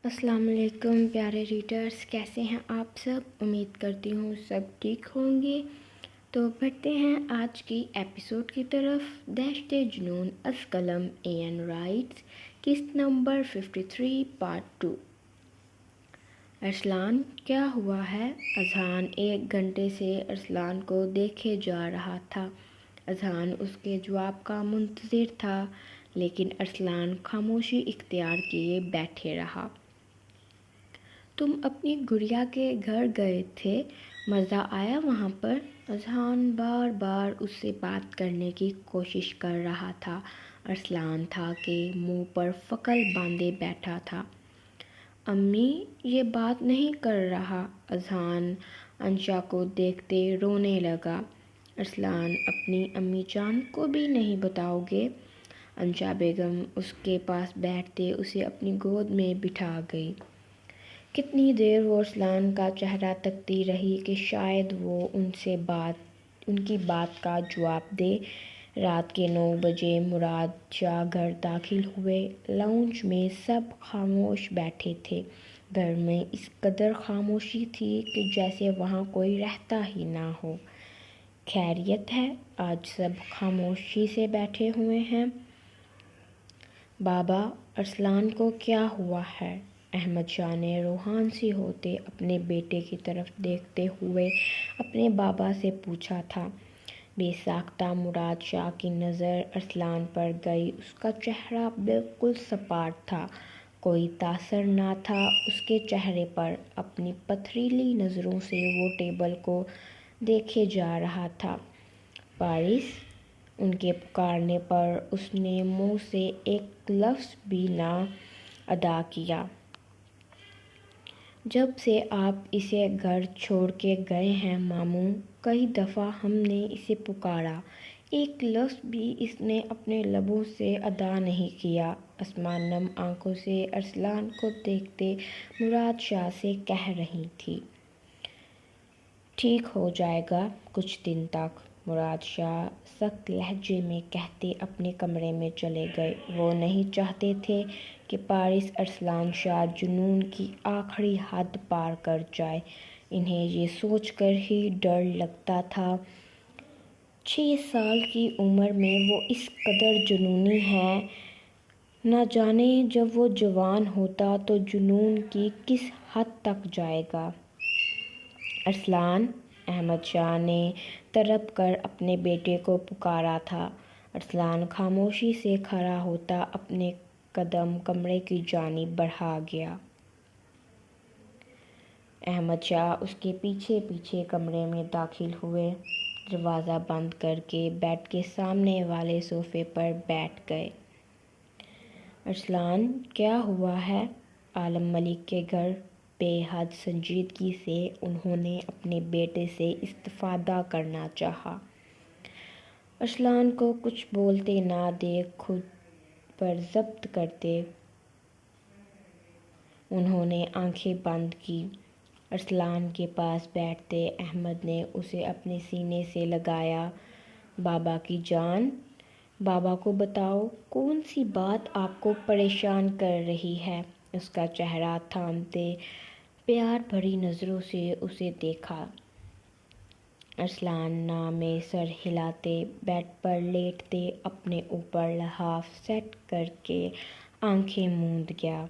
السلام علیکم پیارے ریڈرز، کیسے ہیں آپ سب؟ امید کرتی ہوں سب ٹھیک ہوں گے۔ تو بڑھتے ہیں آج کی ایپیسوڈ کی طرف۔ دہشت جنون از قلم اے رائٹس، قسط نمبر 53 پارٹ 2۔ ارسلان کیا ہوا ہے؟ اذہان 1 گھنٹے سے ارسلان کو دیکھے جا رہا تھا۔ اذہان اس کے جواب کا منتظر تھا، لیکن ارسلان خاموشی اختیار کیے بیٹھے رہا۔ تم اپنی گڑیا کے گھر گئے تھے، مزہ آیا وہاں پر؟ اذہان بار بار اس سے بات کرنے کی کوشش کر رہا تھا۔ ارسلان تھا کہ منہ پر فکل باندھے بیٹھا تھا۔ امی یہ بات نہیں کر رہا۔ اذہان انشا کو دیکھتے رونے لگا۔ ارسلان اپنی امی جان کو بھی نہیں بتاؤ گے؟ انشا بیگم اس کے پاس بیٹھتے اسے اپنی گود میں بٹھا گئی۔ کتنی دیر وہ ارسلان کا چہرہ تکتی رہی کہ شاید وہ ان کی بات کا جواب دے۔ رات کے 9 بجے مراد شاہ گھر داخل ہوئے۔ لاؤنج میں سب خاموش بیٹھے تھے۔ گھر میں اس قدر خاموشی تھی کہ جیسے وہاں کوئی رہتا ہی نہ ہو۔ خیریت ہے؟ آج سب خاموشی سے بیٹھے ہوئے ہیں۔ بابا، ارسلان کو کیا ہوا ہے؟ احمد شاہ نے روحان سی ہوتے اپنے بیٹے کی طرف دیکھتے ہوئے اپنے بابا سے پوچھا تھا۔ بے ساختہ مراد شاہ کی نظر ارسلان پر گئی۔ اس کا چہرہ بالکل سپاٹ تھا، کوئی تاثر نہ تھا اس کے چہرے پر۔ اپنی پتھریلی نظروں سے وہ ٹیبل کو دیکھے جا رہا تھا۔ پارس! ان کے پکارنے پر اس نے منہ سے ایک لفظ بھی نہ ادا کیا۔ جب سے آپ اسے گھر چھوڑ کے گئے ہیں ماموں، کئی دفعہ ہم نے اسے پکارا، ایک لفظ بھی اس نے اپنے لبوں سے ادا نہیں کیا۔ اسما نم آنکھوں سے ارسلان کو دیکھتے مراد شاہ سے کہہ رہی تھی۔ ٹھیک ہو جائے گا کچھ دن تک، مراد شاہ سخت لہجے میں کہتے اپنے کمرے میں چلے گئے۔ وہ نہیں چاہتے تھے کہ پارس ارسلان شاہ جنون کی آخری حد پار کر جائے۔ انہیں یہ سوچ کر ہی ڈر لگتا تھا۔ 6 سال کی عمر میں وہ اس قدر جنونی ہے، نہ جانے جب وہ جوان ہوتا تو جنون کی کس حد تک جائے گا۔ ارسلان! احمد شاہ نے تڑپ کر اپنے بیٹے کو پکارا تھا۔ ارسلان خاموشی سے کھڑا ہوتا اپنے قدم کمرے کی جانب بڑھا گیا۔ احمد شاہ اس کے پیچھے پیچھے کمرے میں داخل ہوئے۔ دروازہ بند کر کے بیڈ کے سامنے والے صوفے پر بیٹھ گئے۔ ارسلان کیا ہوا ہے؟ عالم ملک کے گھر بے حد سنجیدگی سے انہوں نے اپنے بیٹے سے استفادہ کرنا چاہا۔ ارسلان کو کچھ بولتے نہ دیکھ خود پر ضبط کرتے انہوں نے آنکھیں بند کی۔ ارسلان کے پاس بیٹھتے احمد نے اسے اپنے سینے سے لگایا۔ بابا کی جان، بابا کو بتاؤ کون سی بات آپ کو پریشان کر رہی ہے؟ اس کا چہرہ تھامتے پیار بھری نظروں سے اسے دیکھا۔ ارسلان ناں میں سر ہلاتے بیڈ پر لیٹتے اپنے اوپر لحاف سیٹ کر کے آنکھیں موند گیا۔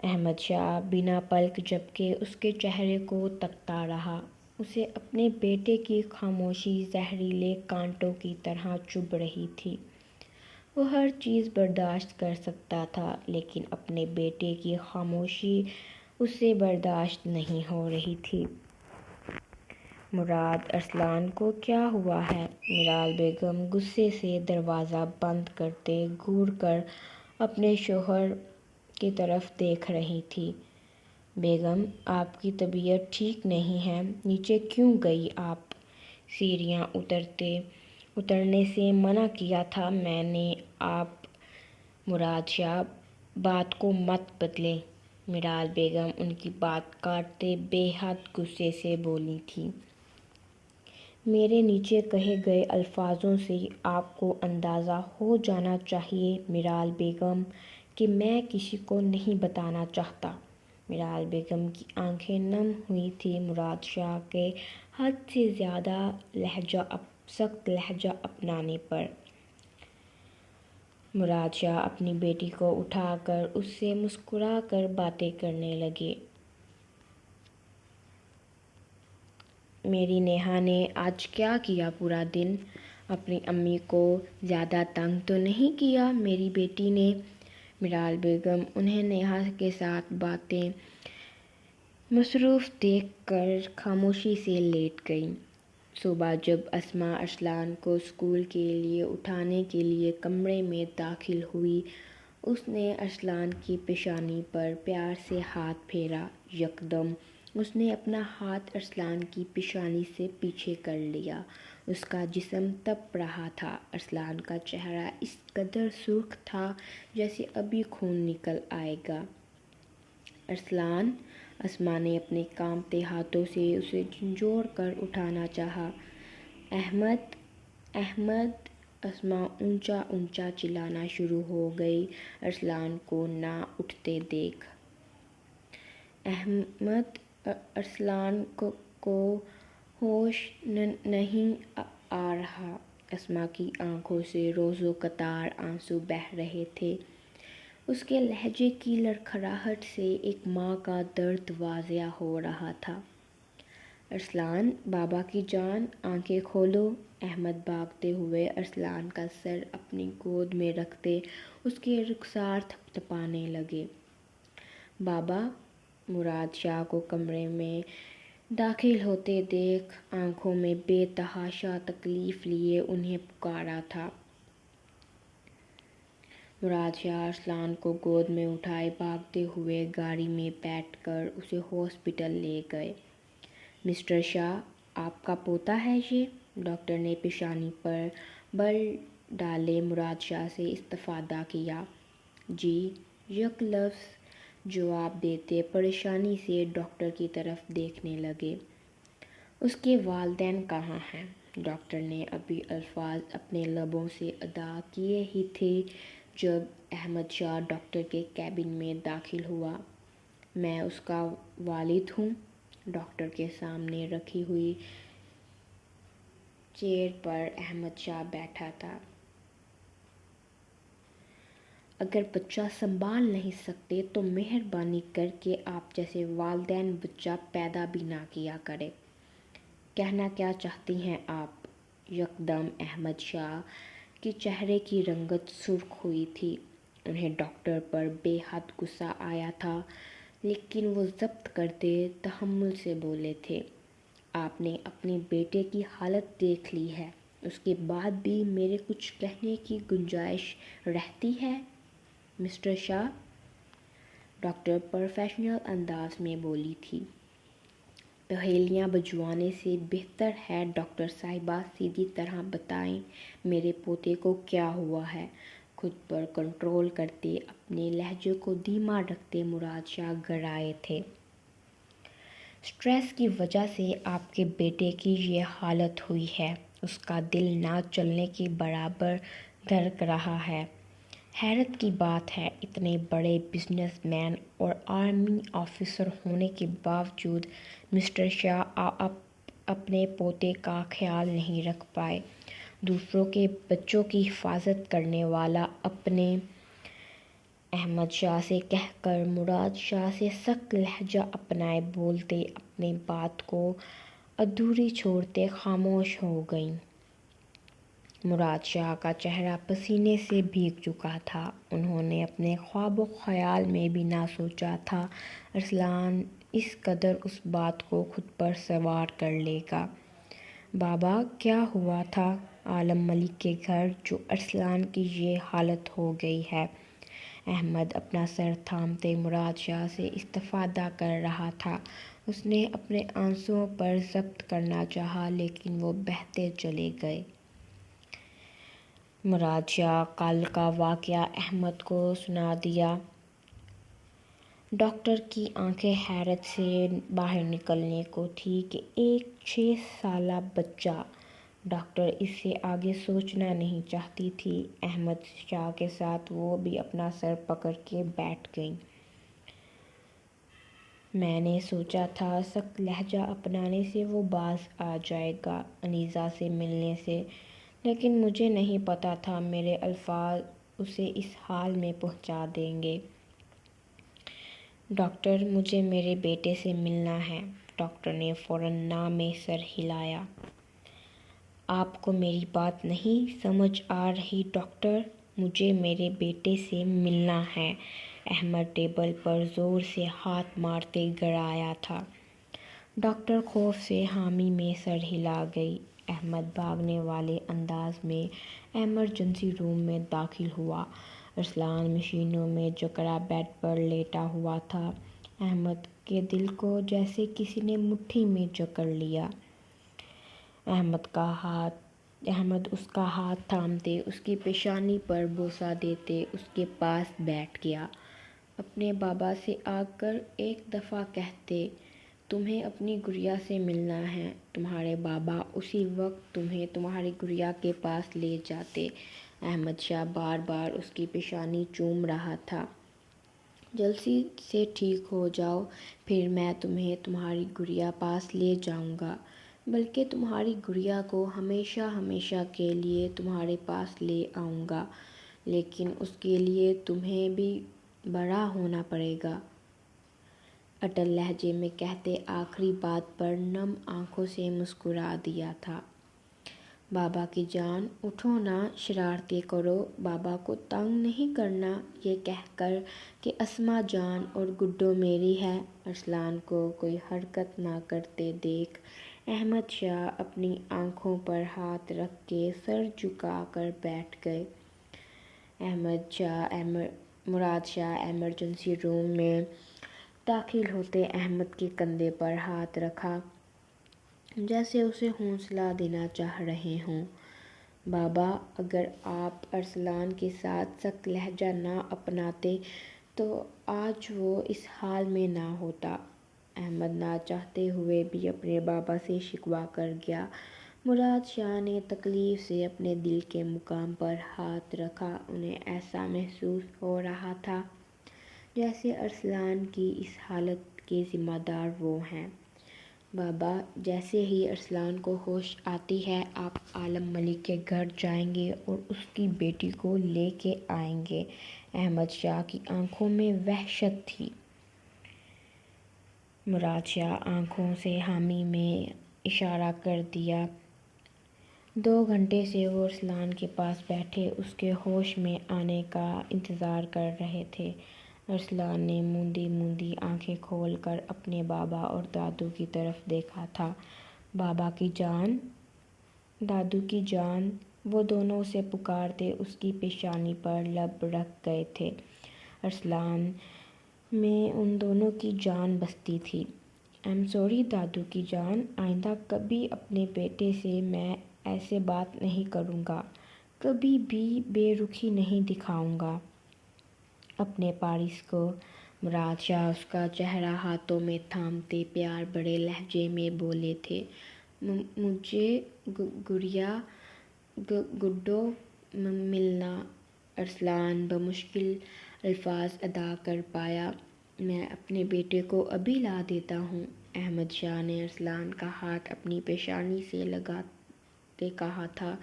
احمد شاہ بنا پلک جھپکے اس کے چہرے کو تکتا رہا۔ اسے اپنے بیٹے کی خاموشی زہریلے کانٹوں کی طرح چبھ رہی تھی۔ وہ ہر چیز برداشت کر سکتا تھا، لیکن اپنے بیٹے کی خاموشی اس سے برداشت نہیں ہو رہی تھی۔ مراد ارسلان کو کیا ہوا ہے؟ میرال بیگم غصے سے دروازہ بند کرتے گھور کر اپنے شوہر کی طرف دیکھ رہی تھی۔ بیگم آپ کی طبیعت ٹھیک نہیں ہے، نیچے کیوں گئی آپ؟ سیڑھیاں اترنے سے منع کیا تھا میں نے آپ۔ مراد شاہ بات کو مت بدلیں۔ میرال بیگم ان کی بات کاٹتے بے حد غصے سے بولی تھی۔ میرے نیچے کہے گئے الفاظوں سے آپ کو اندازہ ہو جانا چاہیے میرال بیگم کہ میں کسی کو نہیں بتانا چاہتا۔ میرال بیگم کی آنکھیں نم ہوئی تھیں مراد شاہ کے حد سے زیادہ سخت لہجہ اپنانے پر۔ مراد شاہ اپنی بیٹی کو اٹھا کر اس سے مسکرا کر باتیں کرنے لگے۔ میری نیہا نے آج کیا کیا پورا دن؟ اپنی امی کو زیادہ تنگ تو نہیں کیا میری بیٹی نے؟ میرال بیگم انہیں نیہا کے ساتھ باتیں مصروف دیکھ کر خاموشی سے لیٹ گئیں۔ صبح جب اسماء ارسلان کو اسکول کے لیے اٹھانے کے لیے کمرے میں داخل ہوئی، اس نے ارسلان کی پیشانی پر پیار سے ہاتھ پھیرا۔ یکدم اس نے اپنا ہاتھ ارسلان کی پیشانی سے پیچھے کر لیا۔ اس کا جسم تپ رہا تھا۔ ارسلان کا چہرہ اس قدر سرخ تھا جیسے ابھی خون نکل آئے گا۔ ارسلان! اسماء نے اپنے کانپتے ہاتھوں سے اسے جھنجھوڑ کر اٹھانا چاہا۔ احمد! احمد! اسماء اونچا اونچا چلانا شروع ہو گئی ارسلان کو نہ اٹھتے دیکھ۔ احمد! ارسلان کو ہوش نہیں آ رہا۔ اسماء کی آنکھوں سے روزو قطار آنسو بہہ رہے تھے۔ اس کے لہجے کی لڑکھڑاہٹ سے ایک ماں کا درد واضح ہو رہا تھا۔ ارسلان! بابا کی جان، آنکھیں کھولو! احمد بھاگتے ہوئے ارسلان کا سر اپنی گود میں رکھتے اس کے رخسار تھپتھپانے لگے۔ بابا! مراد شاہ کو کمرے میں داخل ہوتے دیکھ آنکھوں میں بے تحاشا تکلیف لیے انہیں پکارا تھا۔ مراد شاہ ارسلان کو گود میں اٹھائے بھاگتے ہوئے گاڑی میں بیٹھ کر اسے ہاسپٹل لے گئے۔ مسٹر شاہ، آپ کا پوتا ہے یہ؟ ڈاکٹر نے پیشانی پر بل ڈالے مراد شاہ سے استفادہ کیا۔ جی، یک لفظ جواب دیتے پریشانی سے ڈاکٹر کی طرف دیکھنے لگے۔ اس کے والدین کہاں ہیں؟ ڈاکٹر نے ابھی الفاظ اپنے لبوں سے ادا کیے ہی تھے جب احمد شاہ ڈاکٹر کے کیبن میں داخل ہوا۔ میں اس کا والد ہوں۔ ڈاکٹر کے سامنے رکھی ہوئی چیئر پر احمد شاہ بیٹھا تھا۔ اگر بچہ سنبھال نہیں سکتے تو مہربانی کر کے آپ جیسے والدین بچہ پیدا بھی نہ کیا کریں۔ کہنا کیا چاہتی ہیں آپ؟ یکدم احمد شاہ کے چہرے کی رنگت سرخ ہوئی تھی۔ انہیں ڈاکٹر پر بے حد غصہ آیا تھا، لیکن وہ ضبط کرتے تحمل سے بولے تھے۔ آپ نے اپنے بیٹے کی حالت دیکھ لی ہے، اس کے بعد بھی میرے کچھ کہنے کی گنجائش رہتی ہے؟ مسٹر شاہ! ڈاکٹر پروفیشنل انداز میں بولی تھی۔ پہیلیاں بجھوانے سے بہتر ہے ڈاکٹر صاحبہ سیدھی طرح بتائیں میرے پوتے کو کیا ہوا ہے؟ خود پر کنٹرول کرتے اپنے لہجے کو دھیما رکھتے مراد شاہ گرائے تھے۔ سٹریس کی وجہ سے آپ کے بیٹے کی یہ حالت ہوئی ہے۔ اس کا دل نہ چلنے کے برابر دھڑک رہا ہے۔ حیرت کی بات ہے، اتنے بڑے بزنس مین اور آرمی آفیسر ہونے کے باوجود مسٹر شاہ اپنے پوتے کا خیال نہیں رکھ پائے۔ دوسروں کے بچوں کی حفاظت کرنے والا اپنے احمد شاہ سے کہہ کر مراد شاہ سے سخت لہجہ اپنائے بولتے اپنی بات کو ادھوری چھوڑتے خاموش ہو گئیں۔ مراد شاہ کا چہرہ پسینے سے بھیگ چکا تھا۔ انہوں نے اپنے خواب و خیال میں بھی نہ سوچا تھا ارسلان اس قدر اس بات کو خود پر سوار کر لے گا۔ بابا، کیا ہوا تھا عالم ملک کے گھر جو ارسلان کی یہ حالت ہو گئی ہے؟ احمد اپنا سر تھامتے مراد شاہ سے استفادہ کر رہا تھا۔ اس نے اپنے آنسوؤں پر ضبط کرنا چاہا لیکن وہ بہتے چلے گئے۔ مراد شاہ کل کا واقعہ احمد کو سنا دیا۔ ڈاکٹر کی آنکھیں حیرت سے باہر نکلنے کو تھیں کہ ایک 6 سالہ بچہ ڈاکٹر اس سے آگے سوچنا نہیں چاہتی تھی۔ احمد شاہ کے ساتھ وہ بھی اپنا سر پکڑ کے بیٹھ گئیں۔ میں نے سوچا تھا سخت لہجہ اپنانے سے وہ باز آ جائے گا انیسہ سے ملنے سے، لیکن مجھے نہیں پتہ تھا میرے الفاظ اسے اس حال میں پہنچا دیں گے۔ ڈاکٹر، مجھے میرے بیٹے سے ملنا ہے۔ ڈاکٹر نے فوراً نہ میں سر ہلایا۔ آپ کو میری بات نہیں سمجھ آ رہی ڈاکٹر؟ مجھے میرے بیٹے سے ملنا ہے۔ احمد ٹیبل پر زور سے ہاتھ مارتے گڑایا تھا۔ ڈاکٹر خوف سے حامی میں سر ہلا گئی۔ احمد بھاگنے والے انداز میں ایمرجنسی روم میں داخل ہوا۔ ارسلان مشینوں میں جکڑا بیڈ پر لیٹا ہوا تھا۔ احمد کے دل کو جیسے کسی نے مٹھی میں جکڑ لیا۔ احمد اس کا ہاتھ تھامتے، اس کی پیشانی پر بوسہ دیتے اس کے پاس بیٹھ گیا۔ اپنے بابا سے آ کر ایک دفعہ کہتے، تمہیں اپنی گڑیا سے ملنا ہے۔ تمہارے بابا اسی وقت تمہیں تمہاری گڑیا کے پاس لے جاتے۔ احمد شاہ بار بار اس کی پیشانی چوم رہا تھا۔ جلدی سے ٹھیک ہو جاؤ، پھر میں تمہیں تمہاری گڑیا پاس لے جاؤں گا، بلکہ تمہاری گڑیا کو ہمیشہ ہمیشہ کے لیے تمہارے پاس لے آؤں گا، لیکن اس کے لیے تمہیں بھی بڑا ہونا پڑے گا۔ اٹل لہجے میں کہتے آخری بات پر نم آنکھوں سے مسکرا دیا تھا۔ بابا کی جان، اٹھو نا، شرارتیں کرو، بابا کو تنگ نہیں کرنا، یہ کہہ کر کہ اسما جان اور گڈو میری ہے۔ ارسلان کو کوئی حرکت نہ کرتے دیکھ احمد شاہ اپنی آنکھوں پر ہاتھ رکھ کے سر جھکا کر بیٹھ گئے۔ مراد شاہ ایمرجنسی روم میں داخل ہوتے احمد کے کندھے پر ہاتھ رکھا، جیسے اسے حوصلہ دینا چاہ رہے ہوں۔ بابا، اگر آپ ارسلان کے ساتھ سخت لہجہ نہ اپناتے تو آج وہ اس حال میں نہ ہوتا۔ احمد نہ چاہتے ہوئے بھی اپنے بابا سے شکوہ کر گیا۔ مراد شاہ نے تکلیف سے اپنے دل کے مقام پر ہاتھ رکھا۔ انہیں ایسا محسوس ہو رہا تھا جیسے ارسلان کی اس حالت کے ذمہ دار وہ ہیں۔ بابا، جیسے ہی ارسلان کو ہوش آتی ہے آپ عالم ملک کے گھر جائیں گے اور اس کی بیٹی کو لے کے آئیں گے۔ احمد شاہ کی آنکھوں میں وحشت تھی۔ مراد شاہ آنکھوں سے حامی میں اشارہ کر دیا۔ 2 گھنٹے سے وہ ارسلان کے پاس بیٹھے اس کے ہوش میں آنے کا انتظار کر رہے تھے۔ ارسلان نے موندی موندی آنکھیں کھول کر اپنے بابا اور دادو کی طرف دیکھا تھا۔ بابا کی جان، دادو کی جان، وہ دونوں اسے پکارتے اس کی پیشانی پر لب رکھ گئے تھے۔ ارسلان میں ان دونوں کی جان بستی تھی۔ "I'm sorry دادو کی جان، آئندہ کبھی اپنے بیٹے سے میں ایسے بات نہیں کروں گا، کبھی بھی بے رخی نہیں دکھاؤں گا اپنے پارس کو۔ مراد شاہ اس کا چہرہ ہاتھوں میں تھامتے پیار بھرے لہجے میں بولے تھے، مجھے گڑیا گڈو ملنا۔ ارسلان بمشکل الفاظ ادا کر پایا، میں اپنے بیٹے کو ابھی لا دیتا ہوں۔ احمد شاہ نے ارسلان کا ہاتھ اپنی پیشانی سے لگاتے کہا تھا۔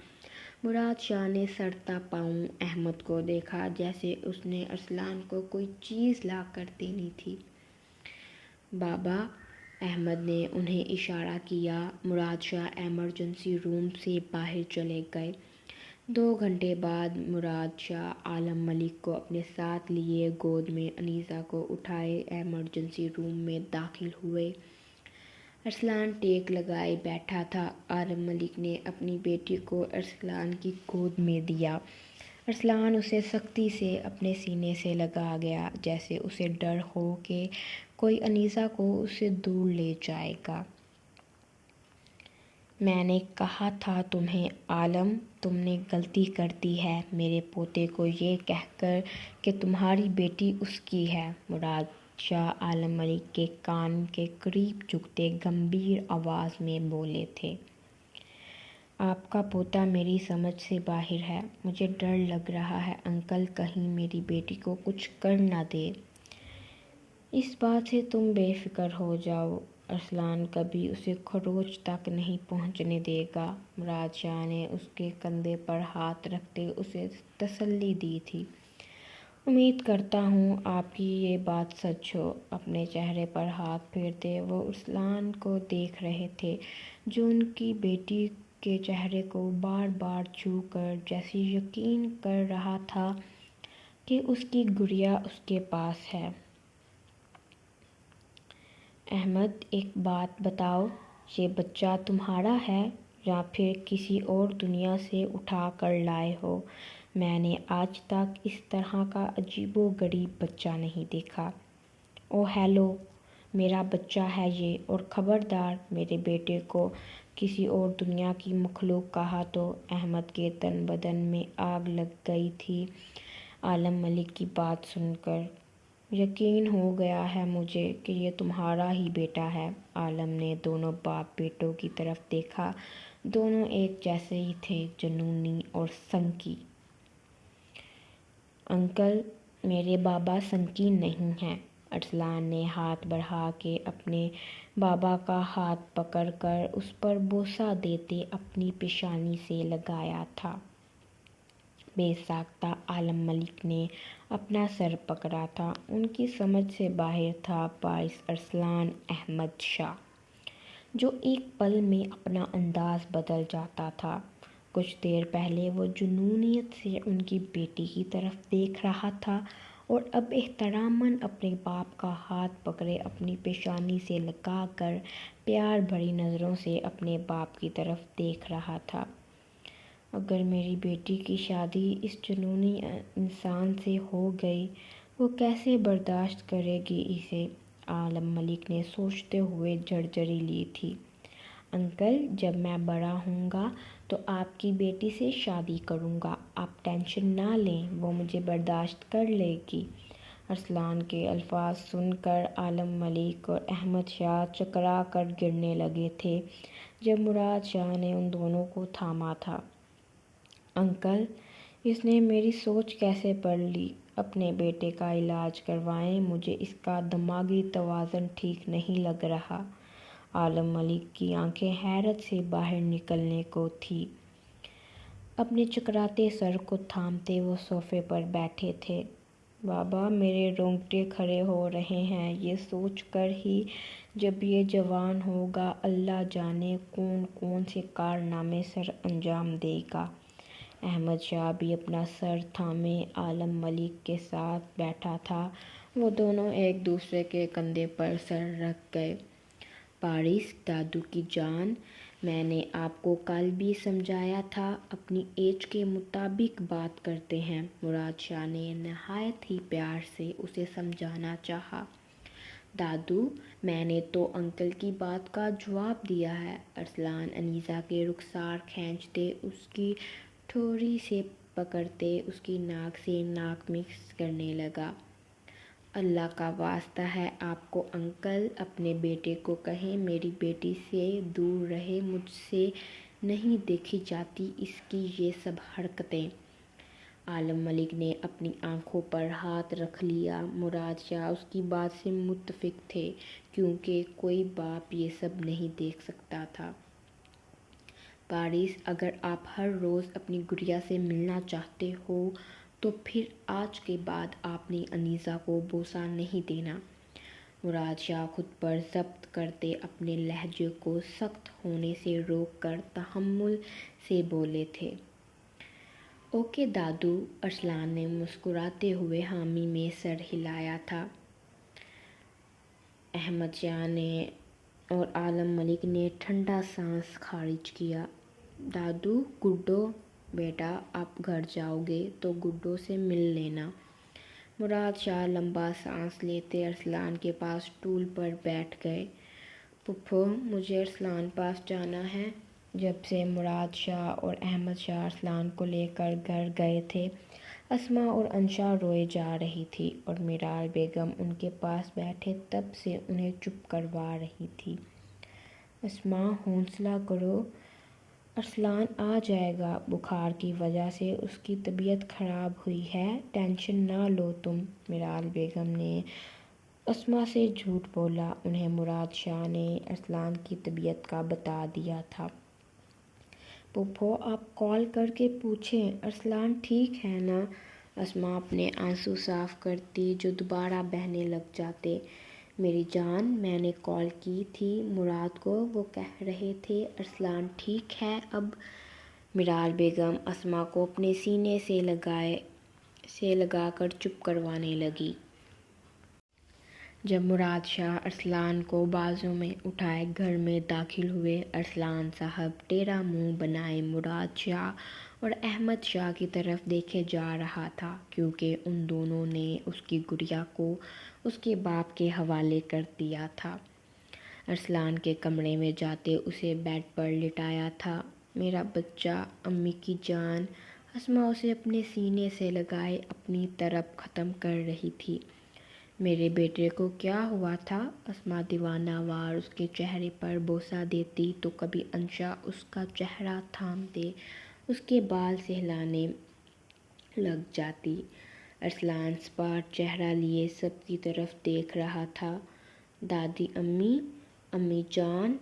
مراد شاہ نے سڑتا پاؤں احمد کو دیکھا، جیسے اس نے ارسلان کو کوئی چیز لا کر دینی تھی۔ بابا، احمد نے انہیں اشارہ کیا۔ مراد شاہ ایمرجنسی روم سے باہر چلے گئے۔ 2 گھنٹے بعد مراد شاہ عالم ملک کو اپنے ساتھ لیے گود میں انیسہ کو اٹھائے ایمرجنسی روم میں داخل ہوئے۔ ارسلان ٹیک لگائے بیٹھا تھا۔ عالم ملک نے اپنی بیٹی کو ارسلان کی گود میں دیا۔ ارسلان اسے سختی سے اپنے سینے سے لگا گیا، جیسے اسے ڈر ہو کہ کوئی انیسہ کو اس سے دور لے جائے گا۔ میں نے کہا تھا تمہیں عالم، تم نے غلطی کر دی ہے میرے پوتے کو یہ کہہ کر کہ تمہاری بیٹی اس کی ہے۔ مراد شاہ عالم ملک کے کان کے قریب جھکتے گمبھیر آواز میں بولے تھے۔ آپ کا پوتا میری سمجھ سے باہر ہے، مجھے ڈر لگ رہا ہے انکل کہیں میری بیٹی کو کچھ کر نہ دے۔ اس بات سے تم بے فکر ہو جاؤ، ارسلان کبھی اسے خروش تک نہیں پہنچنے دے گا۔ مراد شاہ نے اس کے کندھے پر ہاتھ رکھتے اسے تسلی دی تھی۔ امید کرتا ہوں آپ کی یہ بات سچ ہو۔ اپنے چہرے پر ہاتھ پھیرتے وہ ارسلان کو دیکھ رہے تھے جو ان کی بیٹی کے چہرے کو بار بار چھو کر جیسے یقین کر رہا تھا کہ اس کی گڑیا اس کے پاس ہے۔ احمد ایک بات بتاؤ، یہ بچہ تمہارا ہے یا پھر کسی اور دنیا سے اٹھا کر لائے ہو؟ میں نے آج تک اس طرح کا عجیب و غریب بچہ نہیں دیکھا۔ او ہیلو، میرا بچہ ہے یہ، اور خبردار میرے بیٹے کو کسی اور دنیا کی مخلوق کہا تو۔ احمد کے تن بدن میں آگ لگ گئی تھی عالم ملک کی بات سن کر۔ یقین ہو گیا ہے مجھے کہ یہ تمہارا ہی بیٹا ہے۔ عالم نے دونوں باپ بیٹوں کی طرف دیکھا، دونوں ایک جیسے ہی تھے، جنونی اور سنکی۔ انکل، میرے بابا سنگین نہیں ہیں۔ ارسلان نے ہاتھ بڑھا کے اپنے بابا کا ہاتھ پکڑ کر اس پر بوسہ دیتے اپنی پیشانی سے لگایا تھا۔ بے ساختہ عالم ملک نے اپنا سر پکڑا تھا۔ ان کی سمجھ سے باہر تھا باعث ارسلان احمد شاہ، جو ایک پل میں اپنا انداز بدل جاتا تھا۔ کچھ دیر پہلے وہ جنونیت سے ان کی بیٹی کی طرف دیکھ رہا تھا اور اب احتراماً اپنے باپ کا ہاتھ پکڑے اپنی پیشانی سے لگا کر پیار بھری نظروں سے اپنے باپ کی طرف دیکھ رہا تھا۔ اگر میری بیٹی کی شادی اس جنونی انسان سے ہو گئی، وہ کیسے برداشت کرے گی اسے؟ عالم ملک نے سوچتے ہوئے جھرجھری لی تھی۔ انکل، جب میں بڑا ہوں گا تو آپ کی بیٹی سے شادی کروں گا، آپ ٹینشن نہ لیں، وہ مجھے برداشت کر لے گی۔ ارسلان کے الفاظ سن کر عالم ملک اور احمد شاہ چکرا کر گرنے لگے تھے جب مراد شاہ نے ان دونوں کو تھاما تھا۔ انکل، اس نے میری سوچ کیسے پڑھ لی؟ اپنے بیٹے کا علاج کروائیں، مجھے اس کا دماغی توازن ٹھیک نہیں لگ رہا۔ عالم ملک کی آنکھیں حیرت سے باہر نکلنے کو تھیں۔ اپنے چکراتے سر کو تھامتے وہ صوفے پر بیٹھے تھے۔ بابا، میرے رونگٹے کھڑے ہو رہے ہیں یہ سوچ کر ہی جب یہ جوان ہوگا اللہ جانے کون کون سے کارنامے سر انجام دے گا۔ احمد شاہ بھی اپنا سر تھامے عالم ملک کے ساتھ بیٹھا تھا۔ وہ دونوں ایک دوسرے کے کندھے پر سر رکھ گئے۔ پارس، دادو کی جان، میں نے آپ کو کل بھی سمجھایا تھا، اپنی ایج کے مطابق بات کرتے ہیں۔ مراد شاہ نے نہایت ہی پیار سے اسے سمجھانا چاہا۔ دادو، میں نے تو انکل کی بات کا جواب دیا ہے۔ ارسلان انیسہ کے رخسار کھینچتے اس کی ٹھوڑی سے پکڑتے اس کی ناک سے ناک مکس کرنے لگا۔ اللہ کا واسطہ ہے آپ کو انکل، اپنے بیٹے کو کہیں میری بیٹی سے دور رہے، مجھ سے نہیں دیکھی جاتی اس کی یہ سب حرکتیں۔ عالم ملک نے اپنی آنکھوں پر ہاتھ رکھ لیا۔ مراد شاہ اس کی بات سے متفق تھے کیونکہ کوئی باپ یہ سب نہیں دیکھ سکتا تھا۔ پارس، اگر آپ ہر روز اپنی گڑیا سے ملنا چاہتے ہو تو پھر آج کے بعد آپ نے انیسہ کو بوسہ نہیں دینا۔ مراد شاہ خود پر ضبط کرتے اپنے لہجے کو سخت ہونے سے روک کر تحمل سے بولے تھے۔ اوکے دادو، ارسلان نے مسکراتے ہوئے حامی میں سر ہلایا تھا۔ احمد شاہ نے اور عالم ملک نے ٹھنڈا سانس خارج کیا۔ دادو، گڈو بیٹا، آپ گھر جاؤ گے تو گڈو سے مل لینا۔ مراد شاہ لمبا سانس لیتے ارسلان کے پاس اسٹول پر بیٹھ گئے۔ پھوپھو، مجھے ارسلان پاس جانا ہے۔ جب سے مراد شاہ اور احمد شاہ ارسلان کو لے کر گھر گئے تھے، اسماء اور انشا روئے جا رہی تھی اور میرال بیگم ان کے پاس بیٹھے تب سے انہیں چپ کروا رہی تھی۔ اسماء، حوصلہ کرو، ارسلان آ جائے گا، بخار کی وجہ سے اس کی طبیعت خراب ہوئی ہے، ٹینشن نہ لو تم۔ میرال بیگم نے اسما سے جھوٹ بولا، انہیں مراد شاہ نے ارسلان کی طبیعت کا بتا دیا تھا۔ پھوپھو آپ کال کر کے پوچھیں ارسلان ٹھیک ہے نا؟ اسما اپنے آنسو صاف کرتی جو دوبارہ بہنے لگ جاتے۔ میری جان، میں نے کال کی تھی مراد کو، وہ کہہ رہے تھے ارسلان ٹھیک ہے اب۔ میرال بیگم اسما کو اپنے سینے سے لگا کر چپ کروانے لگی۔ جب مراد شاہ ارسلان کو بازوں میں اٹھائے گھر میں داخل ہوئے، ارسلان صاحب ٹیڑھا منہ بنائے مراد شاہ اور احمد شاہ کی طرف دیکھے جا رہا تھا، کیونکہ ان دونوں نے اس کی گڑیا کو اس کے باپ کے حوالے کر دیا تھا۔ ارسلان کے کمرے میں جاتے اسے بیڈ پر لٹایا تھا۔ میرا بچہ، امی کی جان، اسما اسے اپنے سینے سے لگائے اپنی طرف ختم کر رہی تھی۔ میرے بیٹے کو کیا ہوا تھا؟ اسما دیوانہ وار اس کے چہرے پر بوسہ دیتی تو کبھی انشا اس کا چہرہ تھامتے اس کے بال سہلانے لگ جاتی۔ ارسلان سپاٹ چہرہ لیے سب کی طرف دیکھ رہا تھا۔ دادی امی جان،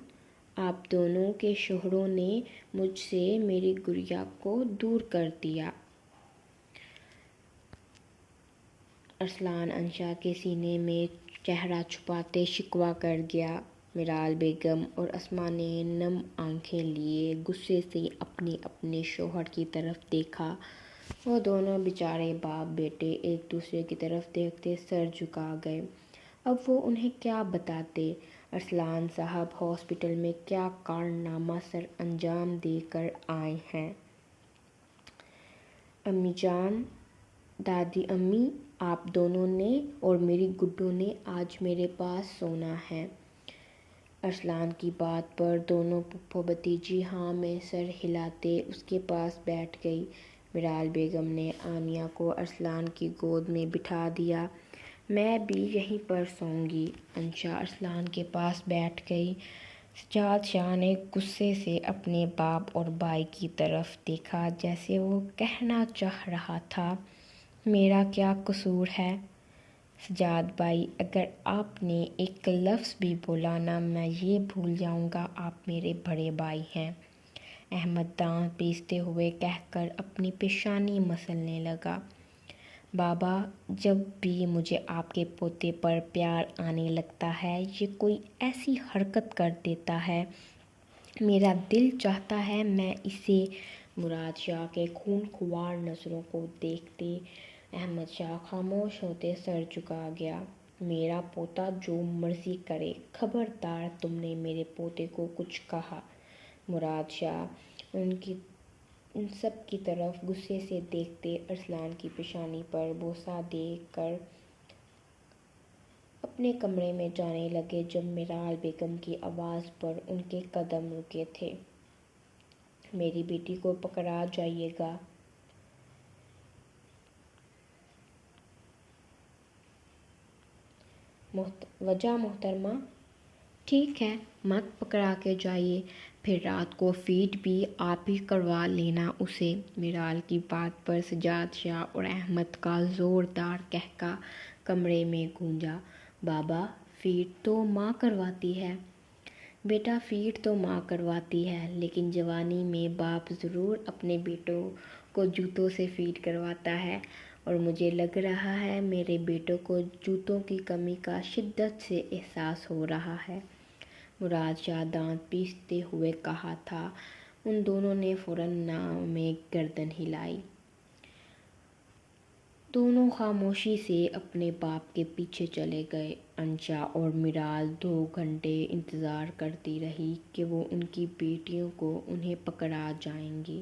آپ دونوں کے شوہروں نے مجھ سے میری گڑیا کو دور کر دیا۔ ارسلان انشا کے سینے میں چہرہ چھپاتے شکوہ کر گیا۔ میرال بیگم اور اسما نے نم آنکھیں لیے غصے سے اپنے شوہر کی طرف دیکھا۔ وہ دونوں بیچارے باپ بیٹے ایک دوسرے کی طرف دیکھتے سر جھکا گئے۔ اب وہ انہیں کیا بتاتے؟ ارسلان صاحب ہاسپٹل میں کیا کارنامہ سر انجام دے کر آئے ہیں؟ امی جان، دادی امی، آپ دونوں نے اور میری گڈو نے آج میرے پاس سونا ہے۔ ارسلان کی بات پر دونوں پھوپھو بھتیجی ہاں میں سر ہلاتے اس کے پاس بیٹھ گئی۔ میرال بیگم نے آنیہ کو ارسلان کی گود میں بٹھا دیا۔ میں بھی یہیں پر سوؤں گی۔ انشا ارسلان کے پاس بیٹھ گئی۔ سجاد شاہ نے غصے سے اپنے باپ اور بھائی کی طرف دیکھا، جیسے وہ کہنا چاہ رہا تھا میرا کیا قصور ہے؟ سجاد بھائی، اگر آپ نے ایک لفظ بھی بولا نا، میں یہ بھول جاؤں گا آپ میرے بڑے بھائی ہیں۔ احمد دانت پیستے ہوئے کہہ کر اپنی پیشانی مسلنے لگا۔ بابا، جب بھی مجھے آپ کے پوتے پر پیار آنے لگتا ہے، یہ کوئی ایسی حرکت کر دیتا ہے، میرا دل چاہتا ہے میں اسے۔ مراد شاہ کے خونخوار نظروں کو دیکھتے احمد شاہ خاموش ہوتے سر جھکا گیا۔ میرا پوتا جو مرضی کرے، خبردار تم نے میرے پوتے کو کچھ کہا؟ مراد شاہ ان سب کی طرف غصے سے دیکھتے ارسلان کی پیشانی پر بوسہ دے کر اپنے کمرے میں جانے لگے جب میرال بیگم کی آواز پر ان کے قدم رکے تھے۔ میری بیٹی کو پکڑا جائیے گا۔ وجہ محترمہ؟ ٹھیک ہے، مت پکڑا کے جائیے، پھر رات کو فیڈ بھی آپ ہی کروا لینا اسے۔ میرال کی بات پر سجاد شاہ اور احمد کا زوردار قہقہ کمرے میں گونجا۔ بابا، فیڈ تو ماں کرواتی ہے۔ بیٹا، فیڈ تو ماں کرواتی ہے، لیکن جوانی میں باپ ضرور اپنے بیٹوں کو جوتوں سے فیڈ کرواتا ہے، اور مجھے لگ رہا ہے میرے بیٹوں کو جوتوں کی کمی کا شدت سے احساس ہو رہا ہے۔ مراد شاہ دانت پیستے ہوئے کہا تھا۔ ان دونوں نے فوراً ناؤ میں گردن ہلائی۔ دونوں خاموشی سے اپنے باپ کے پیچھے چلے گئے۔ انشا اور میرال 2 گھنٹے انتظار کرتی رہی کہ وہ ان کی بیٹیوں کو انہیں پکڑا جائیں گی۔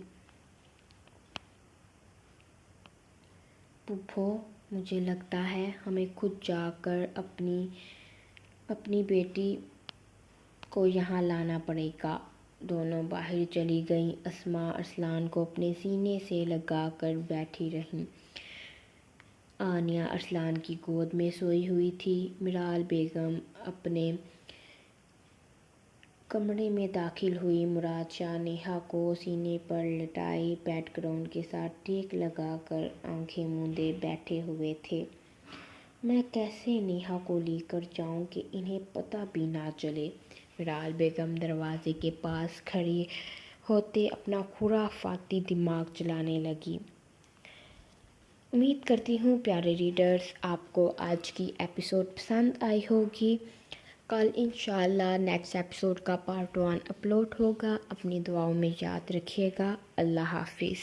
پھوپھو، مجھے لگتا ہے ہمیں خود جا کر اپنی بیٹی کو یہاں لانا پڑے گا۔ دونوں باہر چلی گئیں۔ اسما ارسلان کو اپنے سینے سے لگا کر بیٹھی رہیں۔ آنیہ ارسلان کی گود میں سوئی ہوئی تھی۔ میرال بیگم اپنے کمرے میں داخل ہوئی مراد شاہ نیہا کو سینے پر لٹائے بیک گراؤنڈ کے ساتھ ٹیک لگا کر آنکھیں موندے بیٹھے ہوئے تھے۔ میں کیسے نیہا کو لے کر جاؤں کہ انہیں پتہ بھی نہ چلے؟ مراد بیگم دروازے کے پاس کھڑی ہوتے اپنا خرافاتی دماغ چلانے لگی۔ امید کرتی ہوں پیارے ریڈرز آپ کو آج کی ایپیسوڈ پسند آئی ہوگی۔ کل انشاءاللہ نیکسٹ ایپیسوڈ کا پارٹ 1 اپلوڈ ہوگا۔ اپنی دعاؤں میں یاد رکھیے گا۔ اللہ حافظ۔